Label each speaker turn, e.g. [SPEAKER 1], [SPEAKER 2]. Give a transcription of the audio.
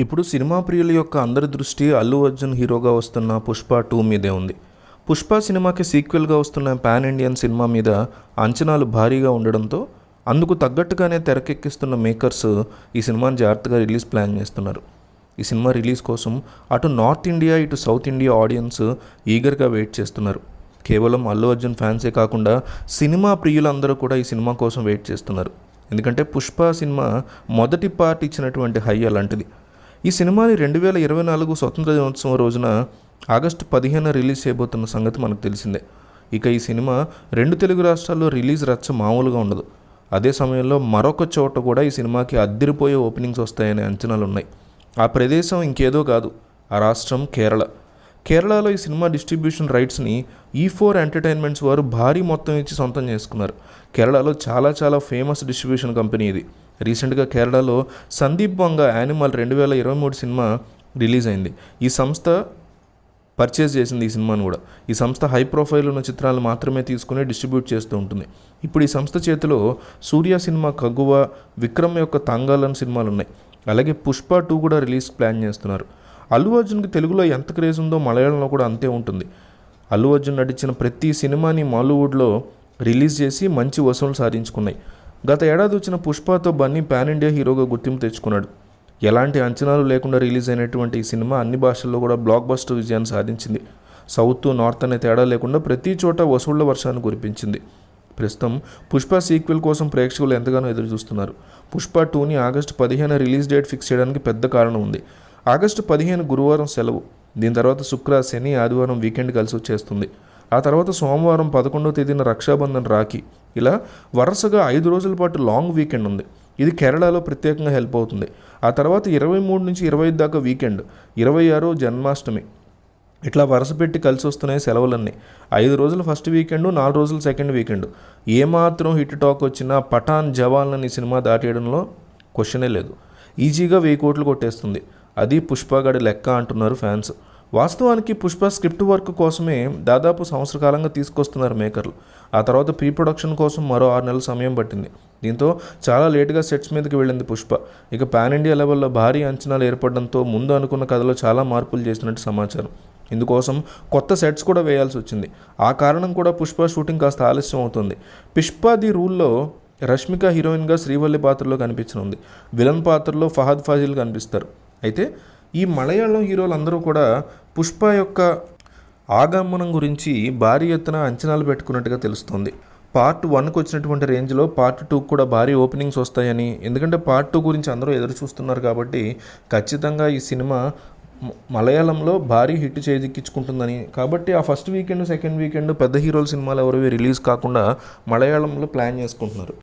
[SPEAKER 1] ఇప్పుడు సినిమా ప్రియుల యొక్క అందరి దృష్టి అల్లు అర్జున్ హీరోగా వస్తున్న పుష్ప 2 మీదే ఉంది. పుష్ప సినిమాకి సీక్వెల్గా వస్తున్న పాన్ ఇండియన్ సినిమా మీద అంచనాలు భారీగా ఉండడంతో అందుకు తగ్గట్టుగానే తెరకెక్కిస్తున్న మేకర్స్ ఈ సినిమాని జాగ్రత్తగా రిలీజ్ ప్లాన్ చేస్తున్నారు. ఈ సినిమా రిలీజ్ కోసం అటు నార్త్ ఇండియా ఇటు సౌత్ ఇండియా ఆడియన్స్ ఈగర్గా వెయిట్ చేస్తున్నారు. కేవలం అల్లు అర్జున్ ఫ్యాన్సే కాకుండా సినిమా ప్రియులందరూ కూడా ఈ సినిమా కోసం వెయిట్ చేస్తున్నారు. ఎందుకంటే పుష్ప సినిమా మొదటి పార్ట్ ఇచ్చినటువంటి హై అలాంటిది. ఈ సినిమాని 2024 స్వతంత్ర దినోత్సవం రోజున ఆగస్టు 15 రిలీజ్ చేయబోతున్న సంగతి మనకు తెలిసిందే. ఇక ఈ సినిమా 2 తెలుగు రాష్ట్రాల్లో రిలీజ్ రచ్చ మామూలుగా ఉండదు. అదే సమయంలో మరొక చోట కూడా ఈ సినిమాకి అద్దిరిపోయే ఓపెనింగ్స్ వస్తాయనే అంచనాలు ఉన్నాయి. ఆ ప్రదేశం ఇంకేదో కాదు, ఆ రాష్ట్రం కేరళ. కేరళలో ఈ సినిమా డిస్ట్రిబ్యూషన్ రైట్స్ని E4 ఎంటర్టైన్మెంట్స్ వారు భారీ మొత్తం ఇచ్చి సొంతం చేసుకున్నారు. కేరళలో చాలా ఫేమస్ డిస్ట్రిబ్యూషన్ కంపెనీ ఇది. రీసెంట్గా కేరళలో సందీప్ వంగ యానిమల్ 2023 సినిమా రిలీజ్ అయింది. ఈ సంస్థ పర్చేజ్ చేసింది ఈ సినిమాను కూడా. ఈ సంస్థ హై ప్రొఫైల్ ఉన్న చిత్రాలు మాత్రమే తీసుకుని డిస్ట్రిబ్యూట్ చేస్తూ ఉంటుంది. ఇప్పుడు ఈ సంస్థ చేతిలో సూర్య సినిమా కగువ, విక్రమ్ యొక్క తంగాలన్ సినిమాలు ఉన్నాయి. అలాగే పుష్ప 2 కూడా రిలీజ్ ప్లాన్ చేస్తున్నారు. అల్లు అర్జున్కి తెలుగులో ఎంత క్రేజ్ ఉందో మలయాళంలో కూడా అంతే ఉంటుంది. అల్లు అర్జున్ నటించిన ప్రతి సినిమాని మాలీవుడ్లో రిలీజ్ చేసి మంచి వసూలు సాధించుకున్నాయి. గత ఏడాది వచ్చిన పుష్పతో బన్నీ పాన్ ఇండియా హీరోగా గుర్తింపు తెచ్చుకున్నాడు. ఎలాంటి అంచనాలు లేకుండా రిలీజ్ అయినటువంటి ఈ సినిమా అన్ని భాషల్లో కూడా బ్లాక్ బస్టర్ విజయాన్ని సాధించింది. సౌత్ నార్త్ అనే తేడా లేకుండా ప్రతి చోట వసూళ్ల వర్షాన్ని కురిపించింది. ప్రస్తుతం పుష్ప సీక్వెల్ కోసం ప్రేక్షకులు ఎంతగానో ఎదురు చూస్తున్నారు. పుష్ప 2ని ఆగస్టు 15 రిలీజ్ డేట్ ఫిక్స్ చేయడానికి పెద్ద కారణం ఉంది. ఆగస్టు 15 గురువారం సెలవు. దీని తర్వాత శుక్ర, శని, ఆదివారం వీకెండ్ కలిసి వచ్చేస్తుంది. ఆ తర్వాత సోమవారం 11వ తేదీన రక్షాబంధన్, రాఖీ, ఇలా వరుసగా 5 రోజుల పాటు లాంగ్ వీకెండ్ ఉంది. ఇది కేరళలో ప్రత్యేకంగా హెల్ప్ అవుతుంది. ఆ తర్వాత 23 నుంచి 25 దాకా వీకెండ్, 26 జన్మాష్టమి, ఇట్లా వరుస పెట్టి కలిసి వస్తున్నాయి సెలవులన్నీ. 5 రోజులు ఫస్ట్ వీకెండ్, 4 రోజులు సెకండ్ వీకెండ్. ఏమాత్రం హిట్ టాక్ వచ్చినా పఠాన్, జవాన్ అని సినిమా దాటేయడంలో క్వశ్చనే లేదు. ఈజీగా 1000 కోట్లు కొట్టేస్తుంది. అది పుష్పగడి లెక్క అంటున్నారు ఫ్యాన్స్. వాస్తవానికి పుష్ప స్క్రిప్ట్ వర్క్ కోసమే దాదాపు సంవత్సర కాలంగా తీసుకొస్తున్నారు మేకర్లు. ఆ తర్వాత ప్రీ ప్రొడక్షన్ కోసం మరో 6 నెలల సమయం పట్టింది. దీంతో చాలా లేటుగా సెట్స్ మీదకి వెళ్ళింది పుష్ప. ఇక పాన్ ఇండియా లెవెల్లో భారీ అంచనాలు ఏర్పడడంతో ముందు అనుకున్న కథలో చాలా మార్పులు చేసినట్టు సమాచారం. ఇందుకోసం కొత్త సెట్స్ కూడా వేయాల్సి వచ్చింది. ఆ కారణం కూడా పుష్ప షూటింగ్ కాస్త ఆలస్యం అవుతుంది. పుష్ప ది రూల్లో రష్మిక హీరోయిన్గా శ్రీవల్లి పాత్రలో కనిపించనుంది. విలన్ పాత్రలో ఫహద్ ఫాజిల్ కనిపిస్తారు. అయితే ఈ మలయాళం హీరోలు అందరూ కూడా పుష్ప యొక్క ఆగమనం గురించి భారీ ఎత్తున అంచనాలు పెట్టుకున్నట్టుగా తెలుస్తుంది. పార్ట్ 1కి వచ్చినటువంటి రేంజ్లో పార్ట్ 2 కూడా భారీ ఓపెనింగ్స్ వస్తాయని, ఎందుకంటే పార్ట్ 2 గురించి అందరూ ఎదురు చూస్తున్నారు కాబట్టి ఖచ్చితంగా ఈ సినిమా మలయాళంలో భారీ హిట్ చేజిక్కించుకుంటుందని, కాబట్టి ఆ ఫస్ట్ వీకెండ్, సెకండ్ వీకెండ్ పెద్ద హీరోల సినిమాలు ఎవరివి రిలీజ్ కాకుండా మలయాళంలో ప్లాన్ చేసుకుంటున్నారు.